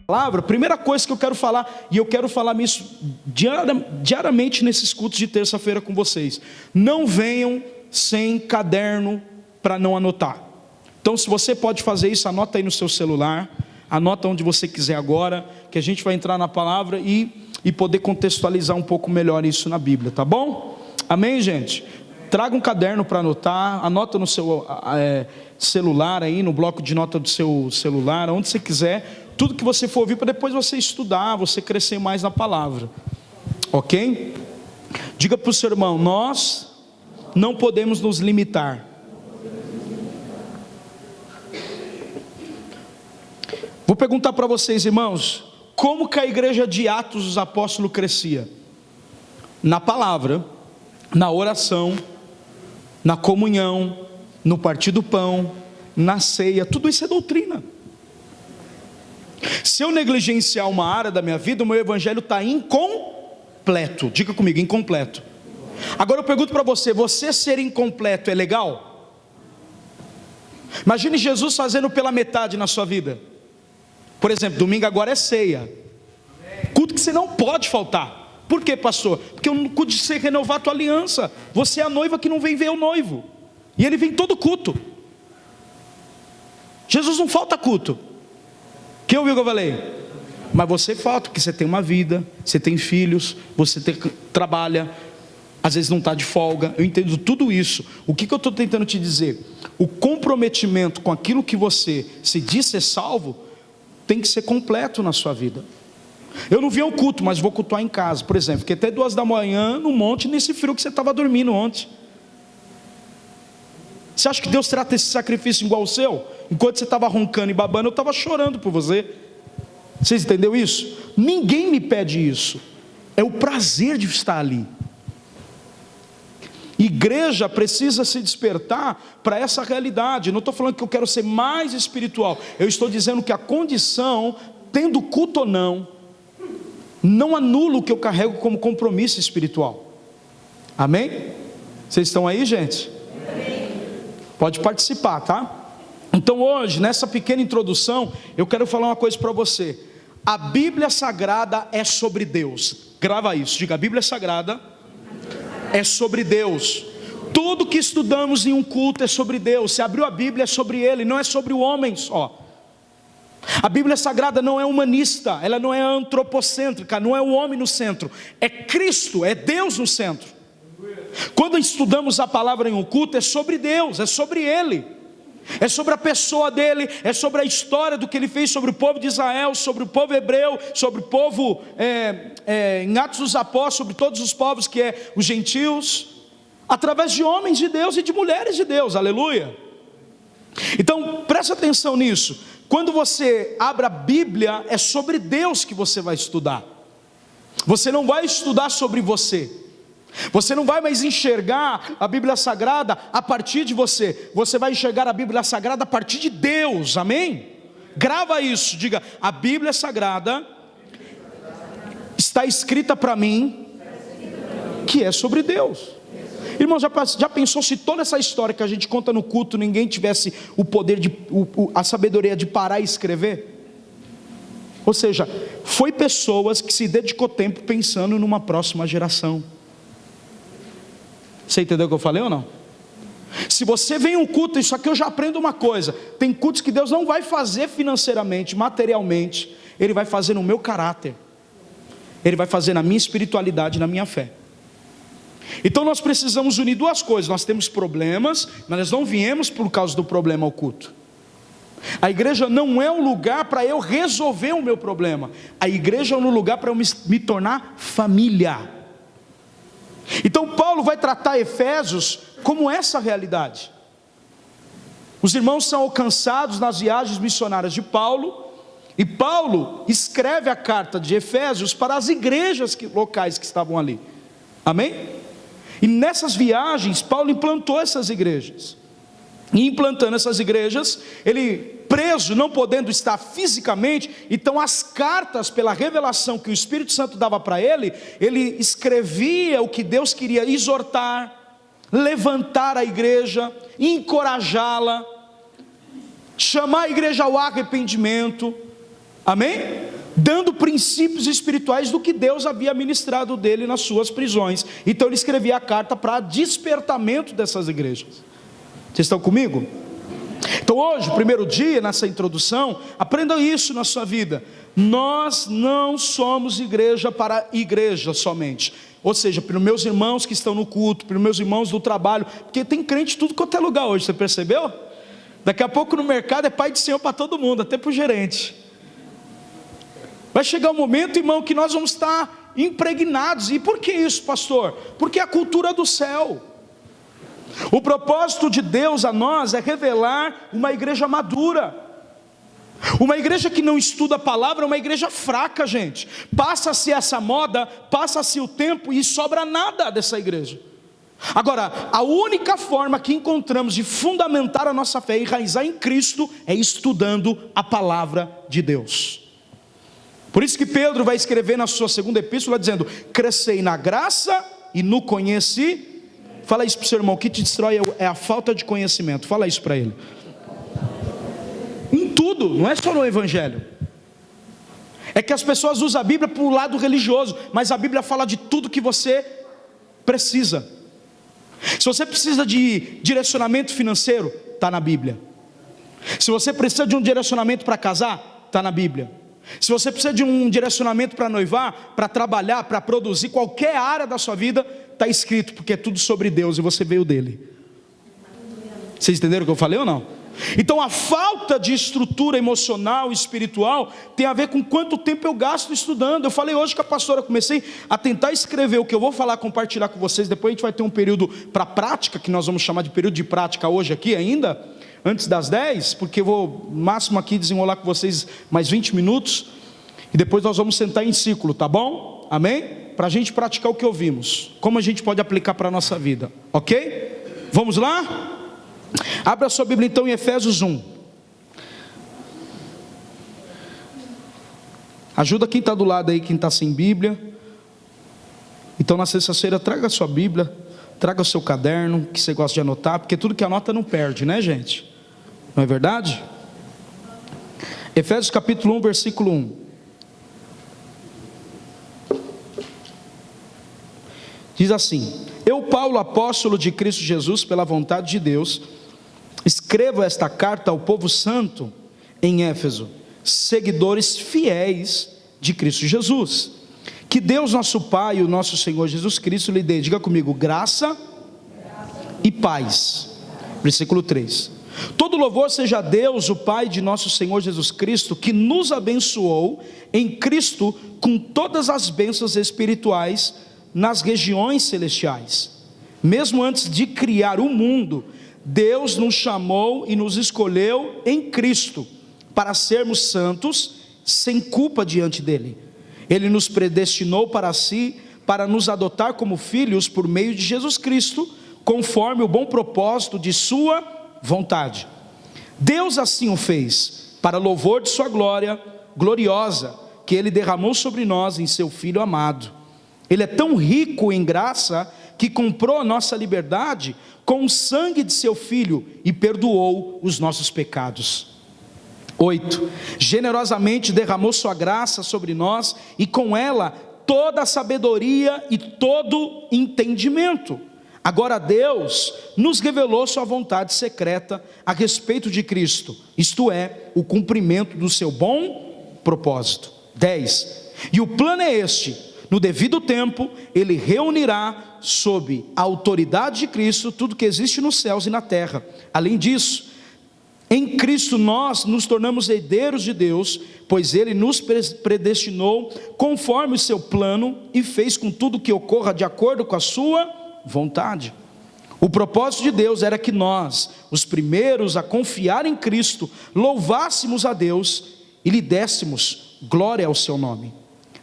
palavra, primeira coisa que eu quero falar, e eu quero falar isso diariamente nesses cultos de terça-feira com vocês: não venham sem caderno para não anotar. Então, se você pode fazer isso, anota aí no seu celular, anota onde você quiser agora, que a gente vai entrar na palavra e poder contextualizar um pouco melhor isso na Bíblia, tá bom? Amém, gente? Traga um caderno para anotar, anota no seu celular aí, no bloco de nota do seu celular, onde você quiser, tudo que você for ouvir, para depois você estudar, você crescer mais na palavra, ok? Diga para o seu irmão: nós não podemos nos limitar. Vou perguntar para vocês, irmãos, como que a igreja de Atos dos Apóstolos crescia? Na palavra, na oração, na comunhão, no partir do pão, na ceia. Tudo isso é doutrina. Se eu negligenciar uma área da minha vida, o meu evangelho está incompleto. Diga comigo: incompleto. Agora eu pergunto para você ser incompleto é legal? Imagine Jesus fazendo pela metade na sua vida. Por exemplo, domingo agora é ceia, culto que você não pode faltar. Por quê, pastor? Porque o culto de ser renovar a tua aliança. Você é a noiva que não vem ver o noivo, e ele vem todo culto. Jesus não falta culto. Quem ouviu o que eu falei? Mas você falta, porque você tem uma vida, você tem filhos, você trabalha, às vezes não está de folga. Eu entendo tudo isso. O que eu estou tentando te dizer? O comprometimento com aquilo que você se diz ser salvo tem que ser completo na sua vida. Eu não vim ao culto, mas vou cultuar em casa. Por exemplo, fiquei até 2 da manhã no monte, nesse frio que você estava dormindo ontem. Você acha que Deus trata esse sacrifício igual ao seu? Enquanto você estava roncando e babando, eu estava chorando por você. Vocês entenderam isso? Ninguém me pede isso. É o prazer de estar ali. Igreja precisa se despertar para essa realidade. Não estou falando que eu quero ser mais espiritual. Eu estou dizendo que a condição, tendo culto ou não anula o que eu carrego como compromisso espiritual. Amém? Vocês estão aí, gente? Amém. Pode participar, tá? Então hoje, nessa pequena introdução, eu quero falar uma coisa para você. A Bíblia Sagrada é sobre Deus. Grava isso, diga: a Bíblia Sagrada é sobre Deus. Tudo que estudamos em um culto é sobre Deus. Se abriu a Bíblia, é sobre Ele, não é sobre o homem só. A Bíblia Sagrada não é humanista, ela não é antropocêntrica, não é o homem no centro, é Cristo, é Deus no centro. Quando estudamos a palavra em um culto, é sobre Deus, é sobre Ele, é sobre a pessoa dele, é sobre a história do que Ele fez sobre o povo de Israel, sobre o povo hebreu, sobre o povo em Atos dos Apóstolos, sobre todos os povos que é os gentios, através de homens de Deus e de mulheres de Deus, aleluia. Então preste atenção nisso. Quando você abre a Bíblia, é sobre Deus que você vai estudar. Você não vai estudar sobre você. Você não vai mais enxergar a Bíblia Sagrada a partir de você. Você vai enxergar a Bíblia Sagrada a partir de Deus, amém? Grava isso, diga: a Bíblia Sagrada está escrita para mim, que é sobre Deus. Irmão, já pensou se toda essa história que a gente conta no culto, ninguém tivesse o poder, a sabedoria de parar e escrever? Ou seja, foi pessoas que se dedicou tempo pensando numa próxima geração. Você entendeu o que eu falei ou não? Se você vem um culto, isso aqui eu já aprendo uma coisa: tem cultos que Deus não vai fazer financeiramente, materialmente, Ele vai fazer no meu caráter, Ele vai fazer na minha espiritualidade, na minha fé. Então nós precisamos unir duas coisas. Nós temos problemas, mas nós não viemos por causa do problema ao culto. A igreja não é um lugar para eu resolver o meu problema. A igreja é um lugar para eu me tornar família. Então Paulo vai tratar Efésios como essa realidade. Os irmãos são alcançados nas viagens missionárias de Paulo, e Paulo escreve a carta de Efésios para as igrejas locais que estavam ali. Amém? E nessas viagens, Paulo implantou essas igrejas. E implantando essas igrejas, ele preso, não podendo estar fisicamente, então as cartas, pela revelação que o Espírito Santo dava para ele escrevia o que Deus queria exortar, levantar a igreja, encorajá-la, chamar a igreja ao arrependimento. Amém? dando princípios espirituais do que Deus havia ministrado dele nas suas prisões. Então ele escrevia a carta para despertamento dessas igrejas. Vocês estão comigo? Então hoje, primeiro dia, nessa introdução, aprendam isso na sua vida. Nós não somos igreja para igreja somente. Ou seja, para os meus irmãos que estão no culto, para os meus irmãos do trabalho, porque tem crente de tudo quanto é lugar hoje, você percebeu? Daqui a pouco no mercado é pai de Senhor para todo mundo, até para o gerente. Vai chegar um momento, irmão, que nós vamos estar impregnados. E por que isso, pastor? Porque é a cultura do céu. O propósito de Deus a nós é revelar uma igreja madura. Uma igreja que não estuda a palavra é uma igreja fraca, gente. Passa-se essa moda, passa-se o tempo e sobra nada dessa igreja. Agora, a única forma que encontramos de fundamentar a nossa fé e enraizar em Cristo é estudando a palavra de Deus. Por isso que Pedro vai escrever na sua segunda epístola dizendo: crescei na graça e no conhecimento. Fala isso para o seu irmão, o que te destrói é a falta de conhecimento. Fala isso para ele. Em tudo, não é só no evangelho. É que as pessoas usam a Bíblia para o lado religioso, mas a Bíblia fala de tudo que você precisa. Se você precisa de direcionamento financeiro, está na Bíblia. Se você precisa de um direcionamento para casar, está na Bíblia. Se você precisa de um direcionamento para noivar, para trabalhar, para produzir, qualquer área da sua vida, está escrito, porque é tudo sobre Deus e você veio dele. Vocês entenderam o que eu falei ou não? Então a falta de estrutura emocional e espiritual tem a ver com quanto tempo eu gasto estudando. Eu falei hoje com a pastora, comecei a tentar escrever o que eu vou falar, compartilhar com vocês. Depois a gente vai ter um período para prática, que nós vamos chamar de período de prática hoje aqui ainda, antes das 10, porque eu vou máximo aqui desenrolar com vocês mais 20 minutos, e depois nós vamos sentar em círculo, tá bom? Amém? Para a gente praticar o que ouvimos, como a gente pode aplicar para a nossa vida, ok? Vamos lá? Abra a sua Bíblia então em Efésios 1. Ajuda quem está do lado aí, quem está sem Bíblia. Então na sexta-feira traga a sua Bíblia, traga o seu caderno, que você gosta de anotar, porque tudo que anota não perde, né, gente? Não é verdade? Efésios capítulo 1, versículo 1. Diz assim: eu, Paulo, apóstolo de Cristo Jesus, pela vontade de Deus, escrevo esta carta ao povo santo em Éfeso, seguidores fiéis de Cristo Jesus. Que Deus nosso Pai e o nosso Senhor Jesus Cristo lhe dê, diga comigo, graça e paz. Versículo 3. Todo louvor seja a Deus, o Pai de nosso Senhor Jesus Cristo, que nos abençoou em Cristo com todas as bênçãos espirituais nas regiões celestiais. Mesmo antes de criar o mundo, Deus nos chamou e nos escolheu em Cristo para sermos santos, sem culpa diante dele. Ele nos predestinou para si, para nos adotar como filhos por meio de Jesus Cristo, conforme o bom propósito de sua vontade. Deus assim o fez, para louvor de sua glória gloriosa, que ele derramou sobre nós em seu Filho amado. Ele é tão rico em graça, que comprou a nossa liberdade com o sangue de seu Filho e perdoou os nossos pecados. 8. Generosamente derramou sua graça sobre nós, e com ela toda a sabedoria e todo entendimento. Agora Deus nos revelou sua vontade secreta a respeito de Cristo, isto é, o cumprimento do seu bom propósito. 10. E o plano é este: no devido tempo, ele reunirá sob a autoridade de Cristo tudo que existe nos céus e na terra. Além disso, em Cristo nós nos tornamos herdeiros de Deus, pois ele nos predestinou conforme o seu plano e fez com tudo que ocorra de acordo com a sua vontade. O propósito de Deus era que nós, os primeiros a confiar em Cristo, louvássemos a Deus e lhe dessemos glória ao seu nome.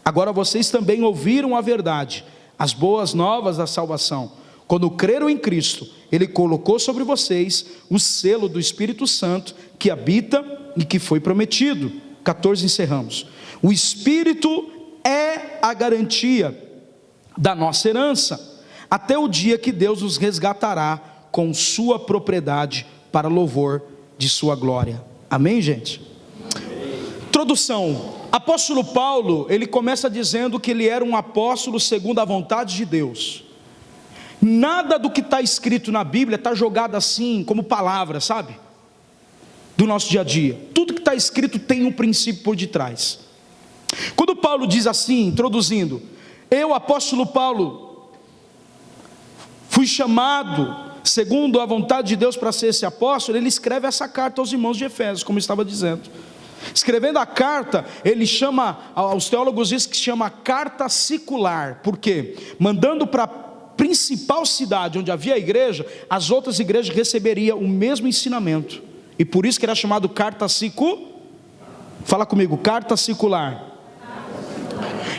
Agora vocês também ouviram a verdade, as boas novas da salvação. Quando creram em Cristo, ele colocou sobre vocês o selo do Espírito Santo que habita e que foi prometido. 14, encerramos. O Espírito é a garantia da nossa herança, até o dia que Deus nos resgatará com sua propriedade para louvor de sua glória. Amém, gente? Introdução. Apóstolo Paulo, ele começa dizendo que ele era um apóstolo segundo a vontade de Deus. Nada do que está escrito na Bíblia está jogado assim como palavra, sabe? Do nosso dia a dia. Tudo que está escrito tem um princípio por detrás. Quando Paulo diz assim, introduzindo: eu, apóstolo Paulo, fui chamado segundo a vontade de Deus para ser esse apóstolo, ele escreve essa carta aos irmãos de Efésios, como eu estava dizendo. Escrevendo a carta, ele chama, os teólogos dizem que chama carta sicular. Por quê? Mandando para a principal cidade onde havia a igreja, as outras igrejas receberiam o mesmo ensinamento. E por isso que era chamado carta sicular. Fala comigo, carta sicular.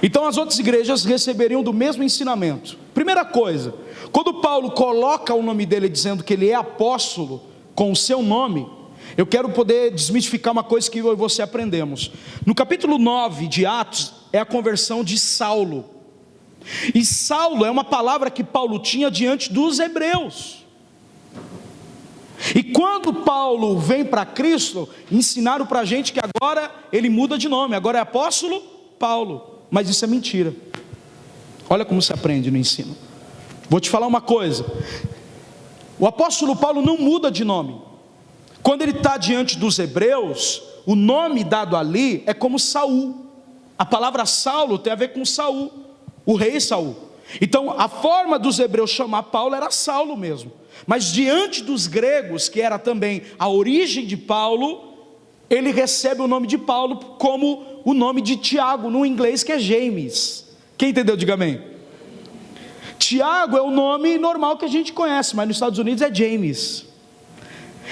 Então as outras igrejas receberiam do mesmo ensinamento. Primeira coisa, quando Paulo coloca o nome dele dizendo que ele é apóstolo com o seu nome, eu quero poder desmistificar uma coisa que eu e você aprendemos. No capítulo 9 de Atos, é a conversão de Saulo. E Saulo é uma palavra que Paulo tinha diante dos hebreus. E quando Paulo vem para Cristo, ensinaram para a gente que agora ele muda de nome, agora é apóstolo Paulo. Mas isso é mentira. Olha como se aprende no ensino. Vou te falar uma coisa: o apóstolo Paulo não muda de nome. Quando ele está diante dos hebreus, o nome dado ali é como Saul. A palavra Saulo tem a ver com Saul, o rei Saul. Então a forma dos hebreus chamar Paulo era Saulo mesmo. Mas diante dos gregos, que era também a origem de Paulo, ele recebe o nome de Paulo como o nome de Tiago, no inglês, que é James. Quem entendeu, diga amém. Tiago é o nome normal que a gente conhece, mas nos Estados Unidos é James.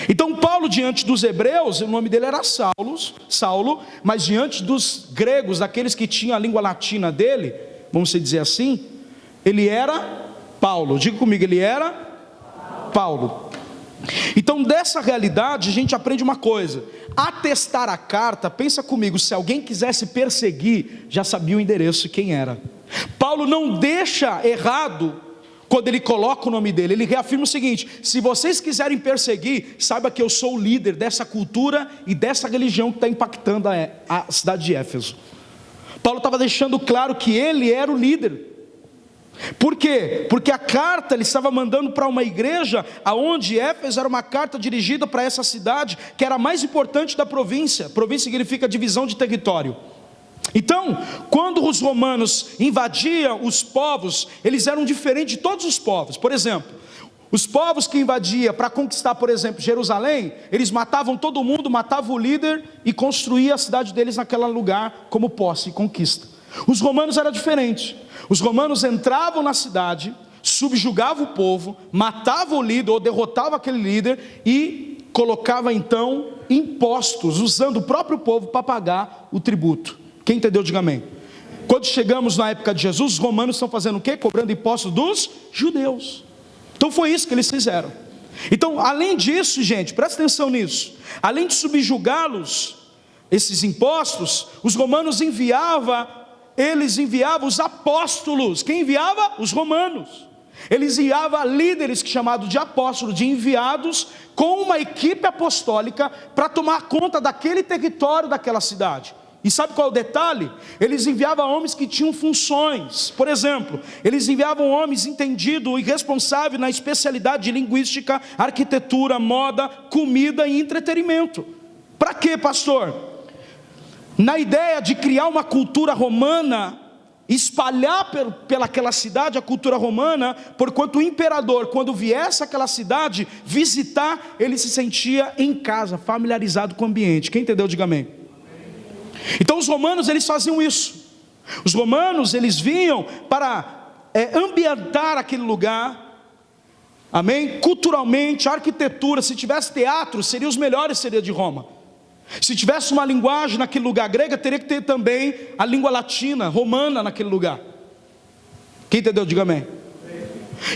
Então Paulo, diante dos hebreus, o nome dele era Saulo, mas diante dos gregos, daqueles que tinham a língua latina dele, vamos dizer assim, ele era Paulo. Diga comigo, ele era Paulo. Então dessa realidade a gente aprende uma coisa: atestar a carta, pensa comigo, se alguém quisesse perseguir, já sabia o endereço e quem era. Paulo não deixa errado quando ele coloca o nome dele, ele reafirma o seguinte: se vocês quiserem perseguir, saiba que eu sou o líder dessa cultura e dessa religião que está impactando a cidade de Éfeso. Paulo estava deixando claro que ele era o líder. Por quê? Porque a carta ele estava mandando para uma igreja, aonde Éfeso era uma carta dirigida para essa cidade, que era a mais importante da província. Província significa divisão de território. Então, quando os romanos invadiam os povos, eles eram diferentes de todos os povos. Por exemplo, os povos que invadiam para conquistar, por exemplo, Jerusalém, eles matavam todo mundo, matavam o líder e construíam a cidade deles naquele lugar como posse e conquista. Os romanos eram diferentes. Os romanos entravam na cidade, subjugavam o povo, matavam o líder ou derrotavam aquele líder e colocavam então impostos, usando o próprio povo para pagar o tributo. Quem entendeu, diga amém. Quando chegamos na época de Jesus, os romanos estão fazendo o quê? Cobrando impostos dos judeus. Então foi isso que eles fizeram. Então, além disso, gente, presta atenção nisso, além de subjugá-los, esses impostos, os romanos enviavam os apóstolos. Quem enviava? Os romanos. Eles enviavam líderes chamados de apóstolos, de enviados, com uma equipe apostólica para tomar conta daquele território, daquela cidade. E sabe qual é o detalhe? Eles enviavam homens que tinham funções. Por exemplo, eles enviavam homens entendidos e responsáveis na especialidade de linguística, arquitetura, moda, comida e entretenimento. Para quê, pastor? Na ideia de criar uma cultura romana, espalhar pelaquela cidade a cultura romana, porquanto o imperador, quando viesse àquela cidade visitar, ele se sentia em casa, familiarizado com o ambiente. Quem entendeu, diga amém. Então os romanos, eles faziam isso. Os romanos, eles vinham para ambientar aquele lugar, amém? Culturalmente, arquitetura, se tivesse teatro, seria os melhores, seria de Roma. Se tivesse uma linguagem naquele lugar grega, teria que ter também a língua latina, romana naquele lugar. Quem entendeu, diga amém.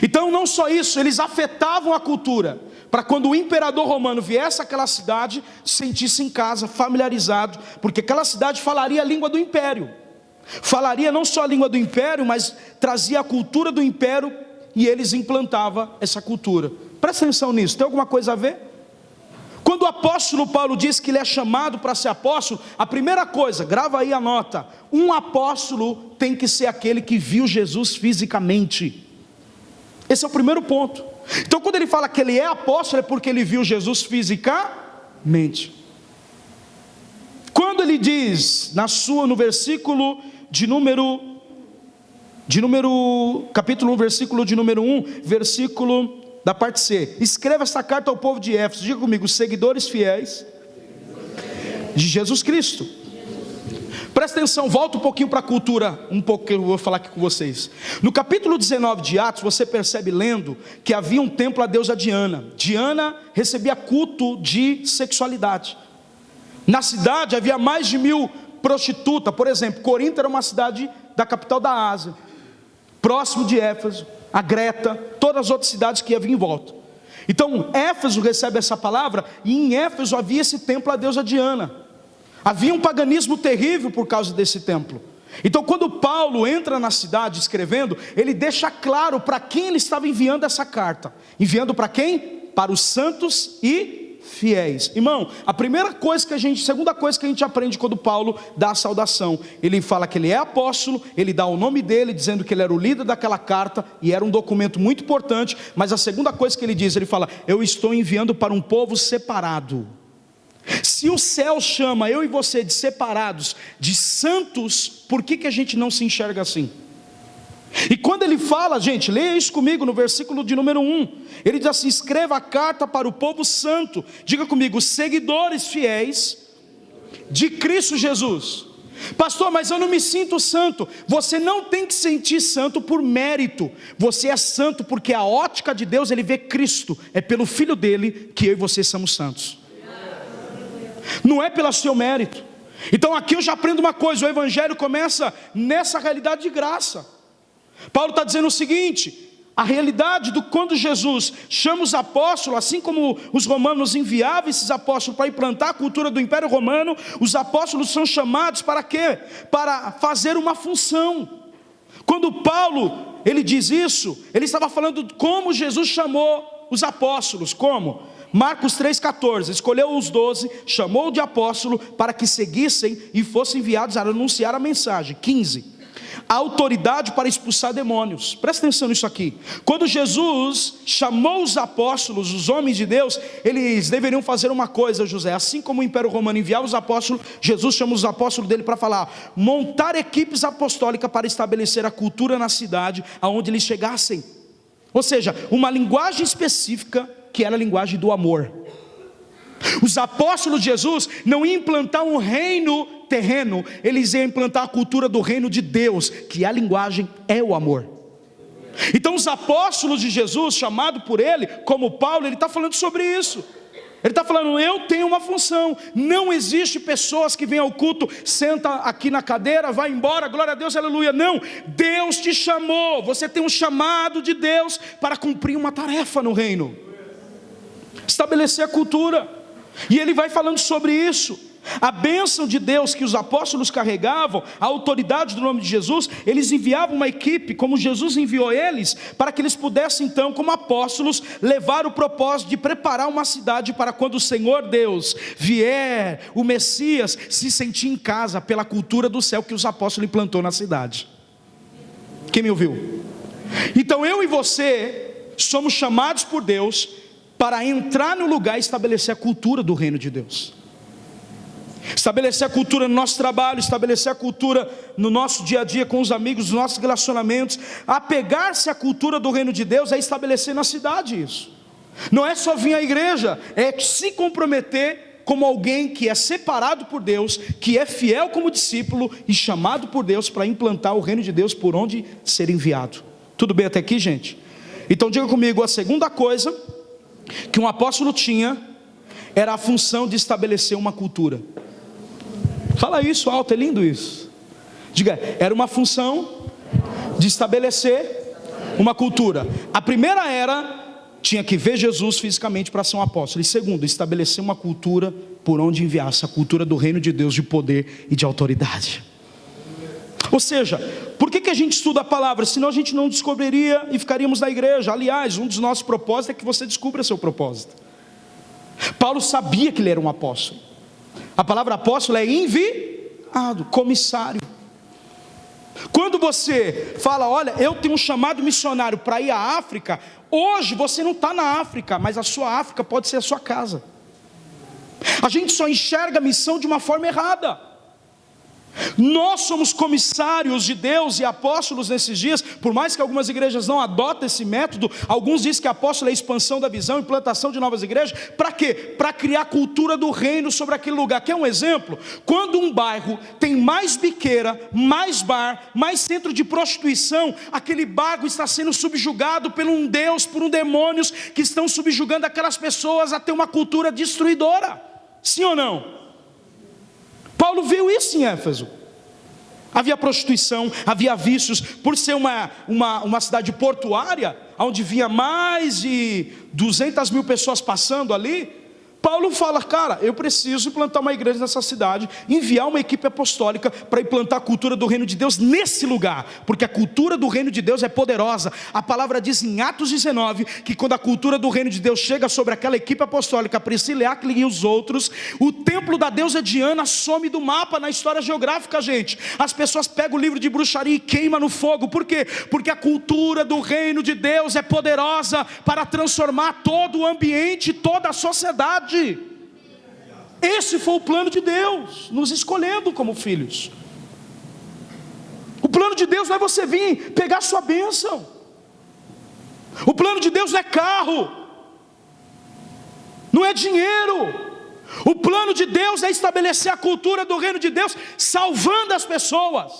Então não só isso, eles afetavam a cultura, para quando o imperador romano viesse àquela cidade, se sentisse em casa, familiarizado, porque aquela cidade falaria a língua do império. Falaria não só a língua do império, mas trazia a cultura do império, e eles implantavam essa cultura. Presta atenção nisso, tem alguma coisa a ver? Quando Quando o apóstolo Paulo diz que ele é chamado para ser apóstolo, a primeira coisa, grava aí a nota: um apóstolo tem que ser aquele que viu Jesus fisicamente. Esse é o primeiro ponto. Então quando ele fala que ele é apóstolo, é porque ele viu Jesus fisicamente. Quando ele diz no versículo capítulo 1, versículo de número 1, versículo da parte C: escreva essa carta ao povo de Éfeso, diga comigo, seguidores fiéis de Jesus Cristo. Presta atenção, volta um pouquinho para a cultura, um pouco que eu vou falar aqui com vocês. No capítulo 19 de Atos, você percebe lendo que havia um templo à deusa Diana. Diana recebia culto de sexualidade. Na cidade havia mais de 1000 prostitutas. Por exemplo, Corinto era uma cidade da capital da Ásia, próximo de Éfeso, a Greta, todas as outras cidades que haviam em volta. Então Éfeso recebe essa palavra, e em Éfeso havia esse templo à deusa Diana. Havia um paganismo terrível por causa desse templo. Então quando Paulo entra na cidade escrevendo, ele deixa claro para quem ele estava enviando essa carta. Enviando para quem? Para os santos e fiéis. Irmão, segunda coisa que a gente aprende quando Paulo dá a saudação, ele fala que ele é apóstolo, ele dá o nome dele, dizendo que ele era o líder daquela carta, e era um documento muito importante. Mas a segunda coisa que ele diz, ele fala: eu estou enviando para um povo separado. Se o céu chama eu e você de separados, de santos, por que a gente não se enxerga assim? E quando ele fala, gente, leia isso comigo no versículo de número 1, ele diz assim: escreva a carta para o povo santo, diga comigo, seguidores fiéis de Cristo Jesus. Pastor, mas eu não me sinto santo. Você não tem que sentir santo por mérito, você é santo porque a ótica de Deus, ele vê Cristo, é pelo Filho dele que eu e você somos santos, não é pelo seu mérito. Então aqui eu já aprendo uma coisa: o evangelho começa nessa realidade de graça. Paulo está dizendo o seguinte: a realidade do quando Jesus chama os apóstolos, assim como os romanos enviavam esses apóstolos para implantar a cultura do Império Romano, os apóstolos são chamados para quê? Para fazer uma função. Quando Paulo ele diz isso, ele estava falando de como Jesus chamou os apóstolos. Como? Marcos 3,14, escolheu os 12, chamou de apóstolo para que seguissem e fossem enviados a anunciar a mensagem. 15, a autoridade para expulsar demônios. Presta atenção nisso aqui. Quando Jesus chamou os apóstolos, os homens de Deus, eles deveriam fazer uma coisa, José, assim como o Império Romano enviava os apóstolos, Jesus chama os apóstolos dele para falar: montar equipes apostólicas para estabelecer a cultura na cidade aonde eles chegassem. Ou seja, uma linguagem específica, que era a linguagem do amor. Os apóstolos de Jesus não iam implantar um reino terreno, eles iam implantar a cultura do reino de Deus, que a linguagem é o amor. Então os apóstolos de Jesus, chamado por ele, como Paulo, ele está falando sobre isso. Ele está falando: eu tenho uma função. Não existe pessoas que vêm ao culto, senta aqui na cadeira, vai embora, glória a Deus, aleluia. Não, Deus te chamou, você tem um chamado de Deus para cumprir uma tarefa no reino, estabelecer a cultura. E ele vai falando sobre isso. A bênção de Deus que os apóstolos carregavam, a autoridade do nome de Jesus, eles enviavam uma equipe, como Jesus enviou eles, para que eles pudessem então, como apóstolos, levar o propósito de preparar uma cidade para quando o Senhor Deus vier, o Messias, se sentir em casa pela cultura do céu que os apóstolos implantou na cidade. Quem me ouviu? Então eu e você somos chamados por Deus para entrar no lugar e estabelecer a cultura do reino de Deus. Estabelecer a cultura no nosso trabalho, estabelecer a cultura no nosso dia a dia com os amigos, nos nossos relacionamentos. Apegar-se à cultura do reino de Deus é estabelecer na cidade isso. Não é só vir à igreja, é se comprometer como alguém que é separado por Deus, que é fiel como discípulo e chamado por Deus para implantar o reino de Deus por onde ser enviado. Tudo bem até aqui, gente? Então diga comigo, a segunda coisa que um apóstolo tinha era a função de estabelecer uma cultura. Fala isso alto, é lindo isso. Diga, era uma função de estabelecer uma cultura. A primeira era, tinha que ver Jesus fisicamente para ser um apóstolo. E segundo, estabelecer uma cultura por onde enviasse, a cultura do reino de Deus, de poder e de autoridade. Ou seja, por que a gente estuda a palavra? Senão a gente não descobriria e ficaríamos na igreja. Aliás, um dos nossos propósitos é que você descubra seu propósito. Paulo sabia que ele era um apóstolo. A palavra apóstolo é enviado, comissário. Quando você fala, olha, eu tenho um chamado missionário para ir à África, hoje você não está na África, mas a sua África pode ser a sua casa. A gente só enxerga a missão de uma forma errada. Nós somos comissários de Deus e apóstolos nesses dias. Por mais que algumas igrejas não adotem esse método, alguns dizem que apóstolo é a expansão da visão, implantação de novas igrejas. Para quê? Para criar a cultura do reino sobre aquele lugar. Quer um exemplo? Quando um bairro tem mais biqueira, mais bar, mais centro de prostituição, aquele bairro está sendo subjugado por um Deus, por um demônios que estão subjugando aquelas pessoas a ter uma cultura destruidora. Sim ou não? Paulo viu isso em Éfeso. Havia prostituição, havia vícios. Por ser uma cidade portuária, onde vinha mais de 200 mil pessoas passando ali, Paulo fala, cara, eu preciso implantar uma igreja nessa cidade, enviar uma equipe apostólica para implantar a cultura do reino de Deus nesse lugar, porque a cultura do reino de Deus é poderosa. A palavra diz em Atos 19, que quando a cultura do reino de Deus chega sobre aquela equipe apostólica, Priscila, Áquila e os outros, o templo da deusa Diana some do mapa na história geográfica, gente. As pessoas pegam o livro de bruxaria e queimam no fogo. Por quê? Porque a cultura do reino de Deus é poderosa para transformar todo o ambiente, toda a sociedade. Esse foi o plano de Deus, nos escolhendo como filhos. O plano de Deus não é você vir pegar sua bênção. O plano de Deus não é carro, não é dinheiro. O plano de Deus é estabelecer a cultura do reino de Deus, salvando as pessoas.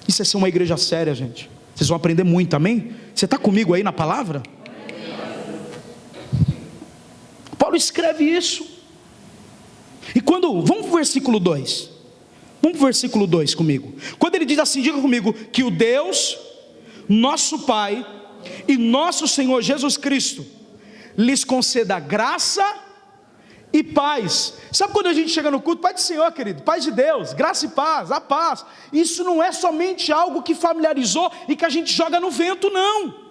Isso é ser uma igreja séria, gente. Vocês vão aprender muito, amém? Você está comigo aí na palavra? Paulo escreve isso. E quando, vamos para o versículo 2. Vamos para o versículo 2 comigo. Quando ele diz assim, diga comigo, que o Deus, nosso Pai e nosso Senhor Jesus Cristo lhes conceda graça e paz. Sabe quando a gente chega no culto, Pai do Senhor, querido, paz de Deus, graça e paz, a paz. Isso não é somente algo que familiarizou e que a gente joga no vento, não.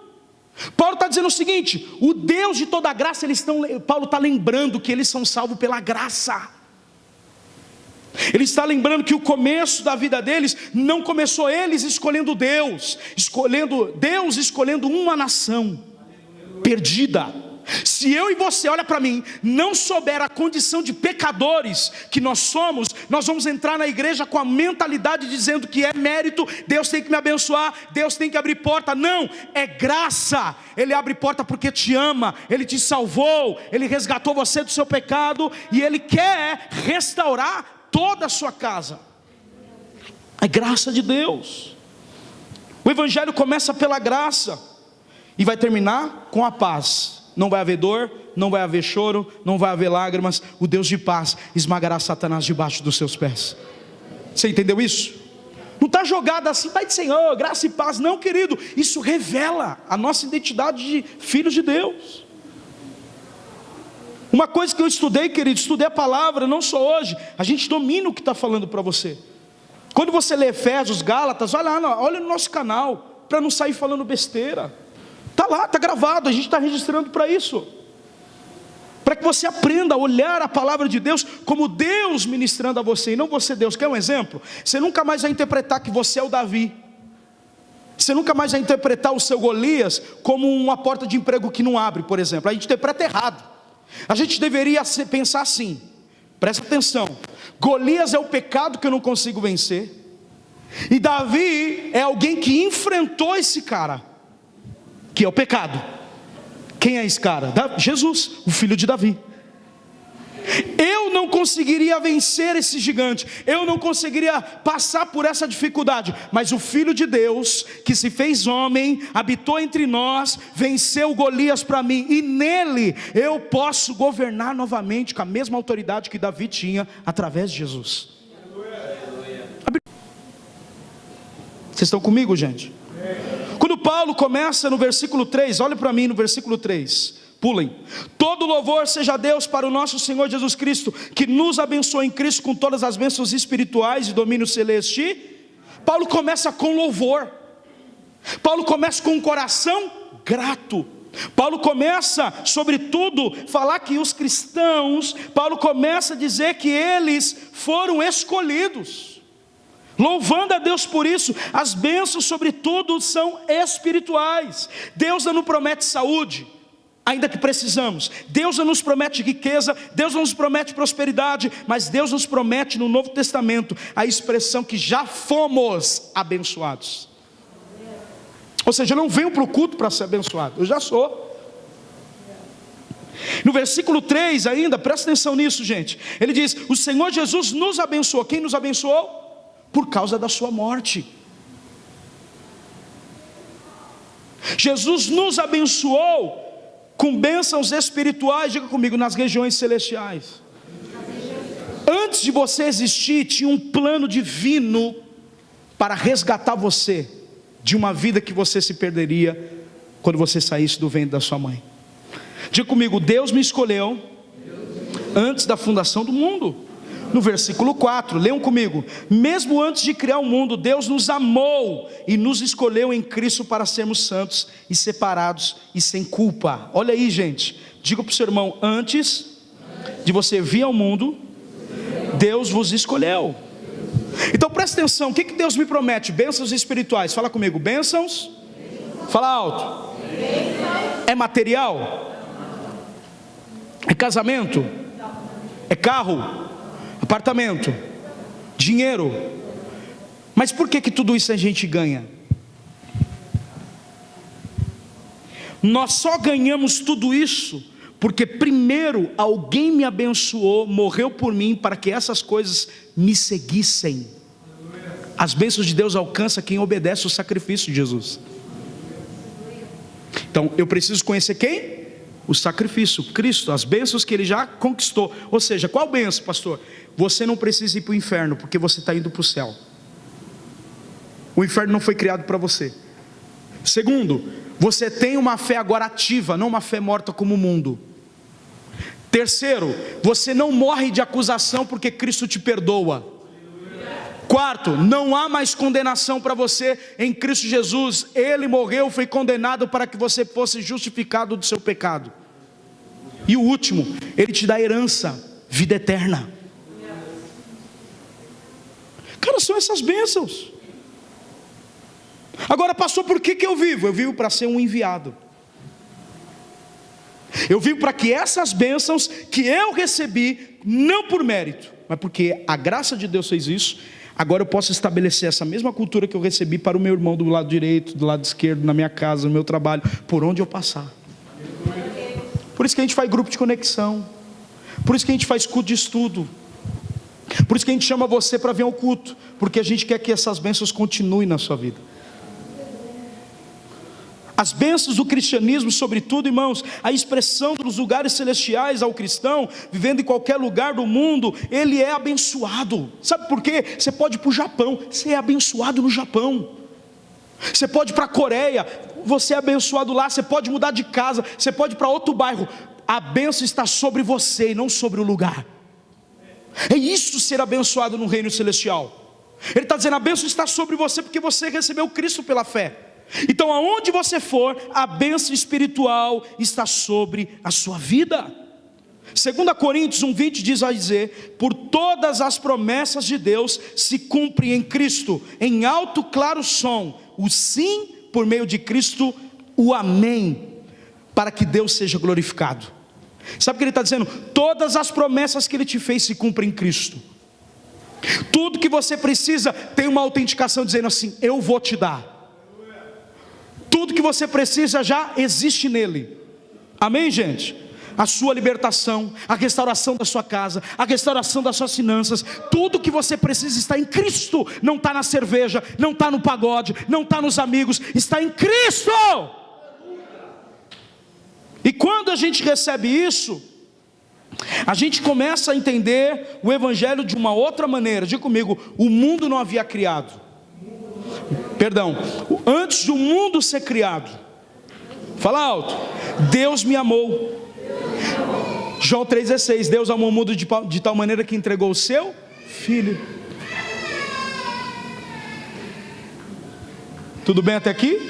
Paulo está dizendo o seguinte, o Deus de toda a graça, Paulo está lembrando que eles são salvos pela graça. Ele está lembrando que o começo da vida deles não começou eles escolhendo Deus, escolhendo uma nação perdida. Se eu e você, olha para mim, não souber a condição de pecadores que nós somos, nós vamos entrar na igreja com a mentalidade dizendo que é mérito, Deus tem que me abençoar, Deus tem que abrir porta. Não, é graça. Ele abre porta porque te ama, Ele te salvou, Ele resgatou você do seu pecado e Ele quer restaurar toda a sua casa. É graça de Deus. O evangelho começa pela graça e vai terminar com a paz. Não vai haver dor, não vai haver choro, não vai haver lágrimas. O Deus de paz esmagará Satanás debaixo dos seus pés. Você entendeu isso? Não está jogado assim, Pai do Senhor, graça e paz. Não, querido, isso revela a nossa identidade de filhos de Deus. Uma coisa que eu estudei, querido, estudei a palavra, não só hoje. A gente domina o que está falando para você. Quando você lê Efésios, Gálatas, olha no nosso canal, para não sair falando besteira. Está lá, está gravado, a gente está registrando para isso. Para que você aprenda a olhar a palavra de Deus como Deus ministrando a você, e não você Deus. Quer um exemplo? Você nunca mais vai interpretar que você é o Davi. Você nunca mais vai interpretar o seu Golias como uma porta de emprego que não abre, por exemplo. A gente interpreta errado. A gente deveria pensar assim, presta atenção. Golias é o pecado que eu não consigo vencer. E Davi é alguém que enfrentou esse cara, que é o pecado. Quem é esse cara? Jesus, o filho de Davi. Eu não conseguiria vencer esse gigante, eu não conseguiria passar por essa dificuldade, mas o Filho de Deus, que se fez homem, habitou entre nós, venceu Golias para mim, e nele eu posso governar novamente com a mesma autoridade que Davi tinha, através de Jesus. Vocês estão comigo, gente? Quando Paulo começa no versículo 3, olha para mim no versículo 3, pulem. Todo louvor seja a Deus para o nosso Senhor Jesus Cristo, que nos abençoou em Cristo com todas as bênçãos espirituais e domínio celeste. Paulo começa com louvor. Paulo começa com um coração grato. Paulo começa, sobretudo, falar que os cristãos, Paulo começa a dizer que eles foram escolhidos, louvando a Deus por isso. As bênçãos, sobretudo, são espirituais. Deus não nos promete saúde, ainda que precisamos. Deus não nos promete riqueza, Deus não nos promete prosperidade, mas Deus nos promete no Novo Testamento a expressão que já fomos abençoados. Ou seja, eu não venho para o culto para ser abençoado, eu já sou. No versículo 3 ainda, presta atenção nisso, gente. Ele diz: o Senhor Jesus nos abençoou. Quem nos abençoou? Por causa da sua morte. Jesus nos abençoou com bênçãos espirituais, diga comigo, nas regiões celestiais. Antes de você existir, tinha um plano divino para resgatar você de uma vida que você se perderia quando você saísse do ventre da sua mãe. Diga comigo: Deus me escolheu antes da fundação do mundo. No versículo 4, leiam comigo: mesmo antes de criar o mundo, Deus nos amou e nos escolheu em Cristo para sermos santos e separados e sem culpa. Olha aí, gente, diga para o seu irmão: antes de você vir ao mundo, Deus vos escolheu. Então presta atenção, o que Deus me promete? Bênçãos espirituais. Fala comigo: bênçãos. Fala alto. É material? É casamento? É carro? Apartamento? Dinheiro? Mas por que tudo isso a gente ganha? Nós só ganhamos tudo isso porque primeiro alguém me abençoou, morreu por mim para que essas coisas me seguissem. As bênçãos de Deus alcançam quem obedece o sacrifício de Jesus. Então eu preciso conhecer quem? O sacrifício, Cristo, as bênçãos que Ele já conquistou. Ou seja, qual bênção, pastor? Você não precisa ir para o inferno, porque você está indo para o céu. O inferno não foi criado para você. Segundo, você tem uma fé agora ativa, não uma fé morta como o mundo. Terceiro, você não morre de acusação porque Cristo te perdoa. Quarto, não há mais condenação para você em Cristo Jesus. Ele morreu, foi condenado para que você fosse justificado do seu pecado. E o último, Ele te dá herança, vida eterna. Cara, são essas bênçãos. Agora, pastor, por que eu vivo? Eu vivo para ser um enviado. Eu vivo para que essas bênçãos que eu recebi, não por mérito, mas porque a graça de Deus fez isso, agora eu posso estabelecer essa mesma cultura que eu recebi para o meu irmão do lado direito, do lado esquerdo, na minha casa, no meu trabalho, por onde eu passar. Por isso que a gente faz grupo de conexão, por isso que a gente faz culto de estudo, por isso que a gente chama você para vir ao culto, porque a gente quer que essas bênçãos continuem na sua vida. As bênçãos do cristianismo, sobretudo, irmãos, a expressão dos lugares celestiais ao cristão, vivendo em qualquer lugar do mundo, ele é abençoado. Sabe por quê? Você pode ir para o Japão, você é abençoado no Japão. Você pode ir para a Coreia, você é abençoado lá. Você pode mudar de casa, você pode ir para outro bairro. A bênção está sobre você e não sobre o lugar. É isso ser abençoado no reino celestial. Ele está dizendo: a bênção está sobre você porque você recebeu Cristo pela fé. Então aonde você for, a bênção espiritual está sobre a sua vida. 2 Coríntios 1:20 diz a dizer: por todas as promessas de Deus se cumprem em Cristo, em alto claro som, o sim por meio de Cristo, o amém, para que Deus seja glorificado. Sabe o que ele está dizendo? Todas as promessas que Ele te fez se cumprem em Cristo. Tudo que você precisa tem uma autenticação dizendo assim: eu vou te dar. Tudo que você precisa já existe nele. Amém, gente? A sua libertação, a restauração da sua casa, a restauração das suas finanças, tudo que você precisa está em Cristo. Não está na cerveja, não está no pagode, não está nos amigos, está em Cristo. E quando a gente recebe isso, a gente começa a entender o Evangelho de uma outra maneira. Diga comigo: o mundo não havia criado. Perdão, antes do mundo ser criado, fala alto, Deus me amou. João 3,16, Deus amou o mundo de tal maneira que entregou o seu Filho. Tudo bem até aqui?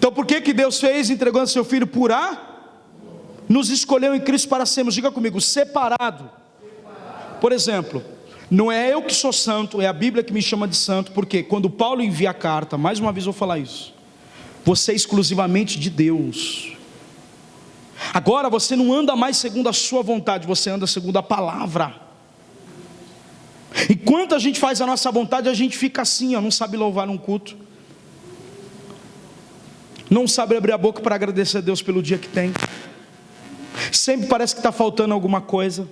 Então por que Deus fez entregando seu Filho por nos escolheu em Cristo para sermos, diga comigo, separado. Por exemplo, não é eu que sou santo, é a Bíblia que me chama de santo, porque quando Paulo envia a carta, mais uma vez eu vou falar isso, você é exclusivamente de Deus. Agora você não anda mais segundo a sua vontade, você anda segundo a palavra. Enquanto a gente faz a nossa vontade, a gente fica assim, não sabe louvar num culto, não sabe abrir a boca para agradecer a Deus pelo dia que tem, sempre parece que está faltando alguma coisa.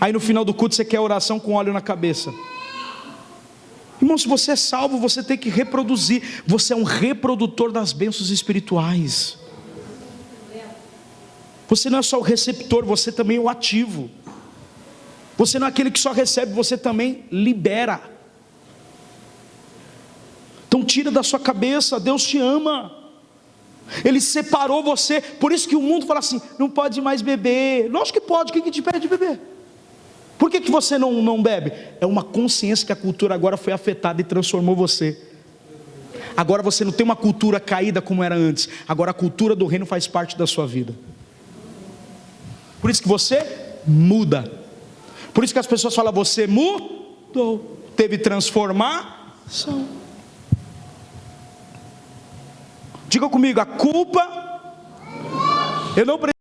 Aí no final do culto você quer oração com óleo na cabeça. Irmão, se você é salvo, você tem que reproduzir. Você é um reprodutor das bênçãos espirituais. Você não é só o receptor, você também é o ativo. Você não é aquele que só recebe, você também libera. Então tira da sua cabeça, Deus te ama. Ele separou você. Por isso que o mundo fala assim, não pode mais beber. Lógico que pode, quem que te pede de beber? Por que você não bebe? É uma consciência que a cultura agora foi afetada e transformou você. Agora você não tem uma cultura caída como era antes. Agora a cultura do reino faz parte da sua vida. Por isso que você muda. Por isso que as pessoas falam, você mudou. Teve transformação. Diga comigo, a culpa, eu não preciso